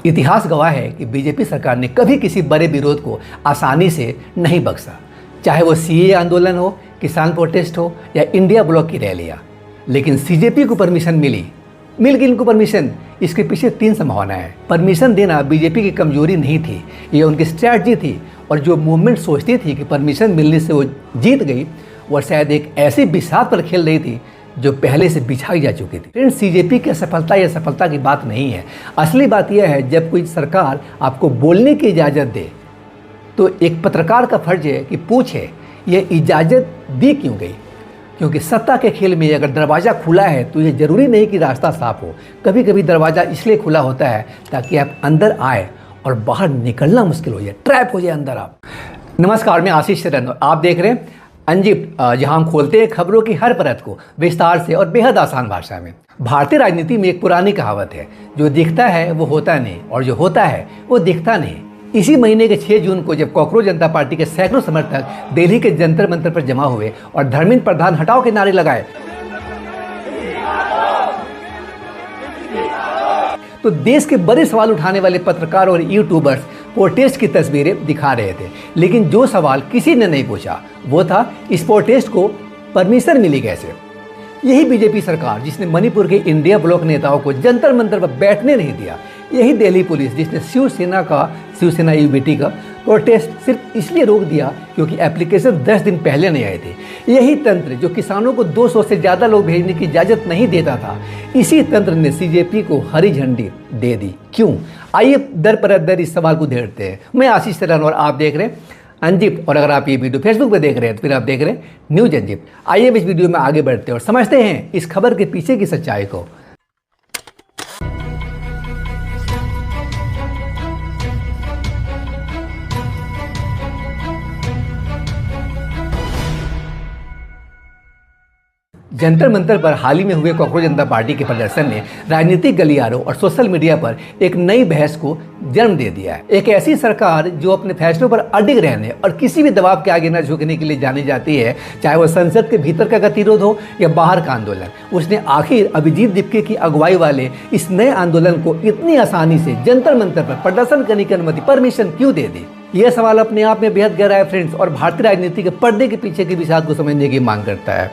इतिहास गवाह है कि बीजेपी सरकार ने कभी किसी बड़े विरोध को आसानी से नहीं बख्शा, चाहे वो सीए आंदोलन हो, किसान प्रोटेस्ट हो या इंडिया ब्लॉक की रैलियाँ। लेकिन सीजेपी को परमिशन मिल गई इनको परमिशन। इसके पीछे 3 संभावनाएं हैं। परमिशन देना बीजेपी की कमजोरी नहीं थी, ये उनकी स्ट्रैटेजी थी। और जो मूवमेंट सोचती थी कि परमिशन मिलने से वो जीत गई, वो शायद एक ऐसी बिसात पर खेल रही थी जो पहले से बिछाई जा चुकी थी। फ्रेंड्स, सीजेपी की असफलता या सफलता की बात नहीं है। असली बात यह है, जब कोई सरकार आपको बोलने की इजाज़त दे तो एक पत्रकार का फर्ज है कि पूछे यह इजाज़त दी क्यों गई। क्योंकि सत्ता के खेल में अगर दरवाज़ा खुला है तो ये ज़रूरी नहीं कि रास्ता साफ हो। कभी कभी दरवाज़ा इसलिए खुला होता है ताकि आप अंदर आए और बाहर निकलना मुश्किल हो जाए, ट्रैप हो जाए अंदर आप। नमस्कार, मैं आशीष शरण और आप देख रहे हैं अंजिप, जहां हम खोलते हैं खबरों की हर परत को विस्तार से और बेहद आसान भाषा में। भारतीय राजनीति में एक पुरानी कहावत है, जो दिखता है वो होता नहीं और जो होता है वो दिखता नहीं। इसी महीने के 6 जून को जब कॉकरोच जनता पार्टी के सैकड़ों समर्थक दिल्ली के जंतर मंतर पर जमा हुए और धर्मेंद्र प्रधान हटाओ के नारे लगाए, तो देश के बड़े सवाल उठाने वाले पत्रकार और यूट्यूबर्स प्रोटेस्ट की तस्वीरें दिखा रहे थे। लेकिन जो सवाल किसी ने नहीं पूछा वो था, इस प्रोटेस्ट को परमिशन मिली कैसे। यही बीजेपी सरकार जिसने मणिपुर के इंडिया ब्लॉक नेताओं को जंतर मंतर पर बैठने नहीं दिया, यही दिल्ली पुलिस जिसने शिवसेना यूबीटी का प्रोटेस्ट सिर्फ इसलिए रोक दिया क्योंकि एप्लीकेशन 10 दिन पहले नहीं आए थे, यही तंत्र जो किसानों को 200 से ज़्यादा लोग भेजने की इजाज़त नहीं देता था, इसी तंत्र ने सीजेपी को हरी झंडी दे दी। क्यों? आइए दर पर दर इस सवाल को घेरते हैं। मैं आशीष शरण और आप देख रहे हैं अंजिप, और अगर आप ये वीडियो फेसबुक पर देख रहे हैं तो फिर आप देख रहे हैं न्यूज अंजिप। आइए इस वीडियो में आगे बढ़ते हैं और समझते हैं इस खबर के पीछे की सच्चाई को। जंतर मंतर पर हाल ही में हुए कॉकरोच जनता पार्टी के प्रदर्शन ने राजनीतिक गलियारों और सोशल मीडिया पर एक नई बहस को जन्म दे दिया है। एक ऐसी सरकार जो अपने फैसलों पर अडिग रहने और किसी भी दबाव के आगे न झुकने के लिए जानी जाती है, चाहे वह संसद के भीतर का गतिरोध हो या बाहर का आंदोलन, उसने आखिर अभिजीत दीपके की अगुवाई वाले इस नए आंदोलन को इतनी आसानी से जंतर मंतर पर प्रदर्शन करने की अनुमति, परमिशन क्यों दे दी। यह सवाल अपने आप में बेहद गहरा है फ्रेंड्स, और भारतीय राजनीति के पर्दे के पीछे की विषाद को समझने की मांग करते हैं।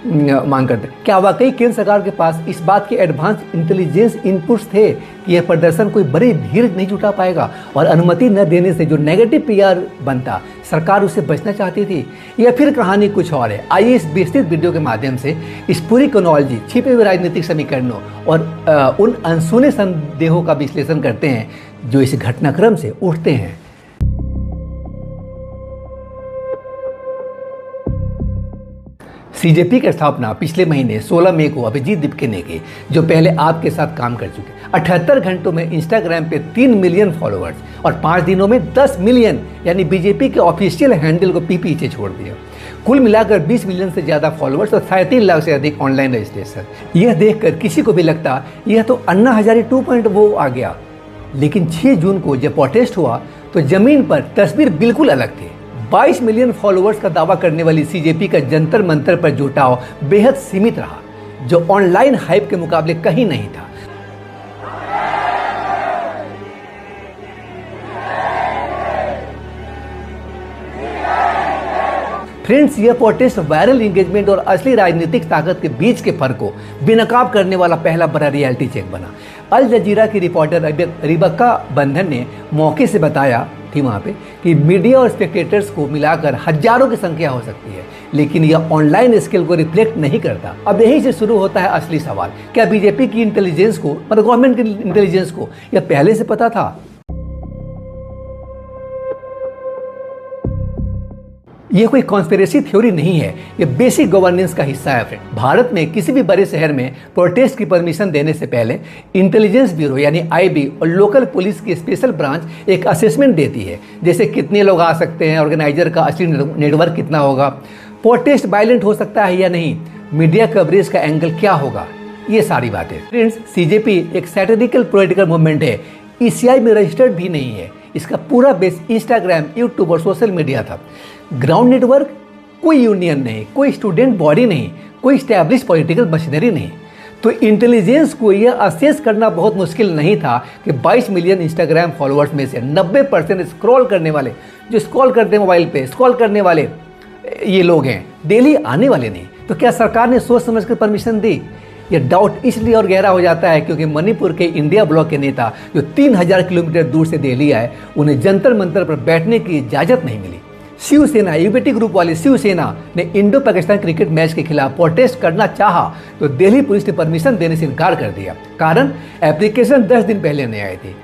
क्या वाकई केंद्र सरकार के पास इस बात के एडवांस इंटेलिजेंस इनपुट्स थे कि यह प्रदर्शन कोई बड़ी भीड़ नहीं जुटा पाएगा, और अनुमति न देने से जो नेगेटिव पीआर बनता, सरकार उससे बचना चाहती थी, या फिर कहानी कुछ और है। आइए इस विस्तृत वीडियो के माध्यम से इस पूरी क्रोनोलॉजी, छिपे हुए राजनीतिक समीकरणों और उन अनसुने संदेहों का विश्लेषण करते हैं जो इस घटनाक्रम से उठते हैं। सीजेपी की स्थापना पिछले महीने 16 मई को अभिजीत दीपके ने की, जो पहले आपके साथ काम कर चुके। 78 घंटों में इंस्टाग्राम पे 3 मिलियन फॉलोअर्स और 5 दिनों में 10 मिलियन यानी बीजेपी के ऑफिशियल हैंडल को पीछे छोड़ दिया। कुल मिलाकर 20 मिलियन से ज़्यादा फॉलोअर्स और 3.5 लाख से अधिक ऑनलाइन रजिस्ट्रेशन। यह देखकर किसी को भी लगता यह तो अन्ना हजारे 2.0 आ गया। लेकिन 6 जून को जब प्रोटेस्ट हुआ तो जमीन पर तस्वीर बिल्कुल अलग थी। 22 मिलियन फॉलोअर्स का दावा करने वाली सीजेपी का जंतर मंतर पर जुटाव बेहद सीमित रहा, जो ऑनलाइन हाइप के मुकाबले कहीं नहीं था। फ्रेंड्स, यह प्रोटेस्ट वायरल एंगेजमेंट और असली राजनीतिक ताकत के बीच के फर्क को बेनकाब करने वाला पहला बड़ा रियलिटी चेक बना। अल जजीरा की रिपोर्टर रिबक्का बंधन ने मौके से बताया थी वहाँ पे कि मीडिया और स्पेक्टेटर्स को मिलाकर हजारों की संख्या हो सकती है, लेकिन यह ऑनलाइन स्केल को रिफ्लेक्ट नहीं करता। अब यहीं से शुरू होता है असली सवाल, क्या बीजेपी की इंटेलिजेंस को, मतलब गवर्नमेंट की इंटेलिजेंस को यह पहले से पता था? यह कोई कॉन्स्पिरेसी थ्योरी नहीं है, यह बेसिक गवर्नेंस का हिस्सा है फ्रेंड। भारत में किसी भी बड़े शहर में प्रोटेस्ट की परमिशन देने से पहले इंटेलिजेंस ब्यूरो यानी आईबी और लोकल पुलिस की स्पेशल ब्रांच एक असेसमेंट देती है, जैसे कितने लोग आ सकते हैं, ऑर्गेनाइजर का असली नेटवर्क कितना होगा, प्रोटेस्ट वायलेंट हो सकता है या नहीं, मीडिया कवरेज का एंगल क्या होगा, ये सारी बातें। फ्रेंड्स, सीजेपी एक सैटेरिकल पॉलिटिकल मूवमेंट है, ईसीआई में रजिस्टर्ड भी नहीं है। इसका पूरा बेस इंस्टाग्राम, यूट्यूब और सोशल मीडिया था। ग्राउंड नेटवर्क, कोई यूनियन नहीं, कोई स्टूडेंट बॉडी नहीं, कोई स्टैब्लिश पॉलिटिकल मशीनरी नहीं। तो इंटेलिजेंस को यह असेस करना बहुत मुश्किल नहीं था कि 22 मिलियन इंस्टाग्राम फॉलोअर्स में से 90% स्क्रॉल करने वाले, जो स्क्रॉल करते हैं मोबाइल पे, स्क्रॉल करने वाले ये लोग हैं, डेली आने वाले नहीं। तो क्या सरकार ने सोच समझ कर परमिशन दी? यह डाउट इसलिए और गहरा हो जाता है क्योंकि मणिपुर के इंडिया ब्लॉक के नेता जो 3000 किलोमीटर दूर से दिल्ली आए, उन्हें जंतर मंतर पर बैठने की इजाज़त नहीं मिली। शिवसेना, यूबीटी ग्रुप वाली शिवसेना ने इंडो पाकिस्तान क्रिकेट मैच के खिलाफ प्रोटेस्ट करना चाहा तो दिल्ली पुलिस ने परमिशन देने से इनकार कर दिया। कारण एप्लीकेशन 10 दिन पहले नहीं आई थी,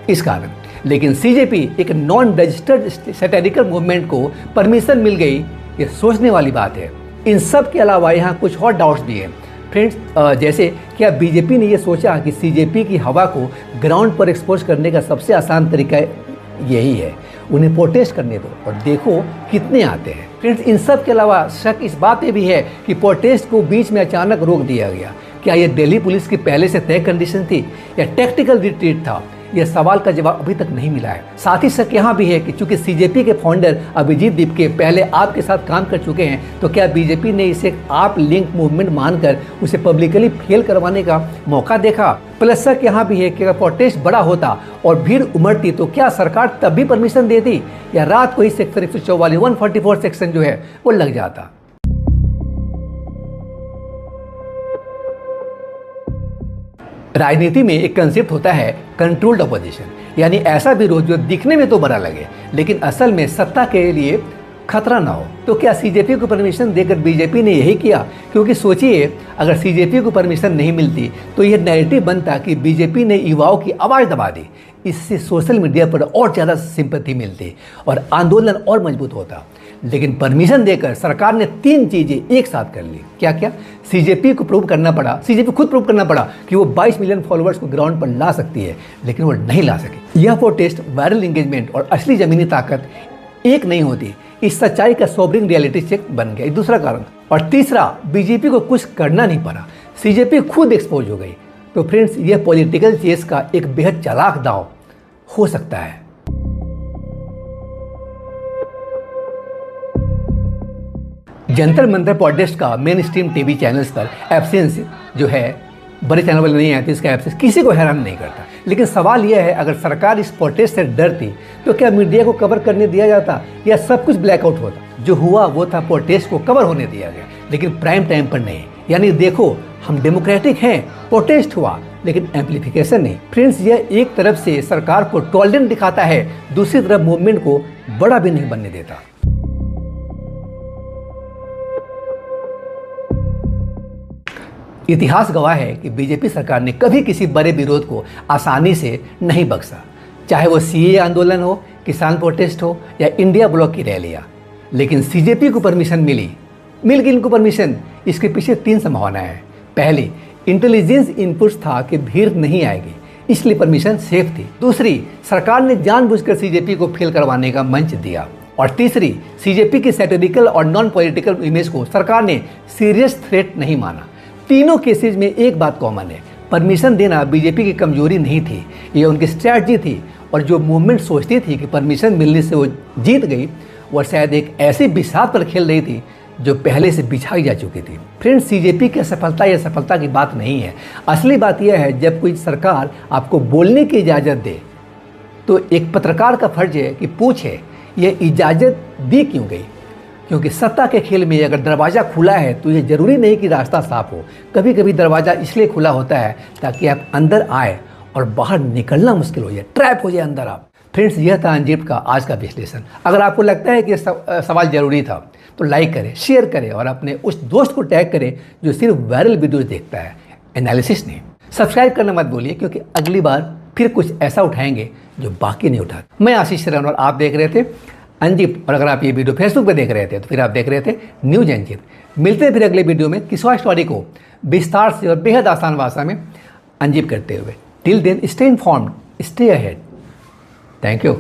इस कारण। लेकिन सीजेपी, एक नॉन रजिस्टर्ड सैटेरिकल मूवमेंट को परमिशन मिल गई, ये सोचने वाली बात है। इन सब के अलावा यहाँ कुछ और डाउट्स भी हैं फ्रेंड्स, जैसे क्या बीजेपी ने ये सोचा कि सीजेपी की हवा को ग्राउंड पर एक्सपोज करने का सबसे आसान तरीका यही है, उन्हें प्रोटेस्ट करने दो और देखो कितने आते हैं। फ्रेंड्स, इन सब के अलावा शक इस बात पे भी है कि प्रोटेस्ट को बीच में अचानक रोक दिया गया। क्या ये दिल्ली पुलिस की पहले से तय कंडीशन थी या टैक्टिकल रिट्रीट था? यह सवाल का जवाब अभी तक नहीं मिला है। साथ ही शक यहाँ भी है कि चूंकि सीजेपी के फाउंडर अभिजीत दीपके पहले आप के साथ काम कर चुके हैं, तो क्या बीजेपी ने इसे आप लिंक मूवमेंट मानकर उसे पब्लिकली फेल करवाने का मौका देखा? प्लस शक यहाँ भी है कि अगर प्रोटेस्ट बड़ा होता और भीड़ उमड़ती तो क्या सरकार तब भी परमिशन देती या रात को ही सेक्टर 144 144 सेक्शन जो है वो लग जाता? राजनीति में एक कंसेप्ट होता है कंट्रोल्ड अपोजिशन, यानी ऐसा विरोध जो दिखने में तो बड़ा लगे लेकिन असल में सत्ता के लिए खतरा ना हो। तो क्या सीजेपी को परमिशन देकर बीजेपी ने यही किया? क्योंकि सोचिए, अगर सीजेपी को परमिशन नहीं मिलती तो यह नैरेटिव बनता कि बीजेपी ने युवाओं की आवाज़ दबा दी। इससे सोशल मीडिया पर और ज़्यादा सिंपैथी मिलती और आंदोलन और मजबूत होता। लेकिन परमिशन देकर सरकार ने 3 चीज़ें एक साथ कर ली। क्या क्या? सीजेपी को प्रूव करना पड़ा, सीजेपी खुद प्रूव करना पड़ा कि वो 22 मिलियन फॉलोअर्स को ग्राउंड पर ला सकती है, लेकिन वो नहीं ला सकी। यह प्रोटेस्ट, वायरल एंगेजमेंट और असली ज़मीनी ताकत एक नहीं होती। इस सच्चाई का सोबरिंग रियलिटी चेक बन गया, दूसरा कारण। और तीसरा, बीजेपी को कुछ करना नहीं पड़ा, सीजेपी खुद एक्सपोज हो गई। तो फ्रेंड्स, यह पॉलिटिकल चेस का एक बेहद चालाक दांव हो सकता है। जंतर मंतर प्रोटेस्ट का मेन स्ट्रीम टीवी चैनल्स पर एब्सेंस जो है, बड़े चैनल वाले नहीं आते, इसका एब्सेंस किसी को हैरान नहीं करता। लेकिन सवाल यह है, अगर सरकार इस प्रोटेस्ट से डरती तो क्या मीडिया को कवर करने दिया जाता या सब कुछ ब्लैकआउट होता? जो हुआ वो था प्रोटेस्ट को कवर होने दिया गया, लेकिन प्राइम टाइम पर नहीं। यानी देखो, हम डेमोक्रेटिक हैं, प्रोटेस्ट हुआ लेकिन एम्प्लीफिकेशन नहीं। फ्रेंड्स, यह एक तरफ से सरकार को टॉलरेंट दिखाता है, दूसरी तरफ मूवमेंट को बड़ा भी नहीं बनने देता। इतिहास गवाह है कि बीजेपी सरकार ने कभी किसी बड़े विरोध को आसानी से नहीं बख्शा, चाहे वो सीए आंदोलन हो, किसान प्रोटेस्ट हो या इंडिया ब्लॉक की रैलियां। लेकिन सीजेपी को परमिशन मिल गई इनको परमिशन। इसके पीछे 3 संभावनाएं हैं। पहली, इंटेलिजेंस इनपुट्स था कि भीड़ नहीं आएगी, इसलिए परमिशन सेफ थी। दूसरी, सरकार ने जानबूझकर सीजेपी को फेल करवाने का मंच दिया। और तीसरी, सीजेपी की सैटेरिकल और नॉन पॉलिटिकल इमेज को सरकार ने सीरियस थ्रेट नहीं माना। तीनों केसेस में एक बात कॉमन है, परमिशन देना बीजेपी की कमजोरी नहीं थी, ये उनकी स्ट्रैटेजी थी। और जो मूवमेंट सोचती थी कि परमिशन मिलने से वो जीत गई, वो शायद एक ऐसी बिसात पर खेल रही थी जो पहले से बिछाई जा चुकी थी। फ्रेंड्स, सीजेपी की सफलता या सफलता की बात नहीं है। असली बात यह है, जब कोई सरकार आपको बोलने की इजाज़त दे तो एक पत्रकार का फर्ज है कि पूछे यह इजाज़त दी क्यों गई। क्योंकि सत्ता के खेल में अगर दरवाज़ा खुला है तो ये ज़रूरी नहीं कि रास्ता साफ हो। कभी कभी दरवाज़ा इसलिए खुला होता है ताकि आप अंदर आए और बाहर निकलना मुश्किल हो जाए, ट्रैप हो जाए अंदर आप। फ्रेंड्स, यह था अंजीब का आज का विश्लेषण। अगर आपको लगता है कि सवाल ज़रूरी था तो लाइक करें, शेयर करें और अपने उस दोस्त को टैग करें जो सिर्फ वायरल वीडियोज़ देखता है, एनालिसिस नहीं। सब्सक्राइब करना मत भूलिए, क्योंकि अगली बार फिर कुछ ऐसा उठाएंगे जो बाकी नहीं उठाते। मैं आशीष शरण और आप देख रहे थे अंजीब। और अगर आप ये वीडियो फेसबुक पे देख रहे थे तो फिर आप देख रहे थे न्यूज अंजीब। मिलते हैं फिर अगले वीडियो में किसी और स्टोरी को विस्तार से और बेहद आसान भाषा में अंजीब करते हुए। Till then, stay informed, stay ahead. Thank you.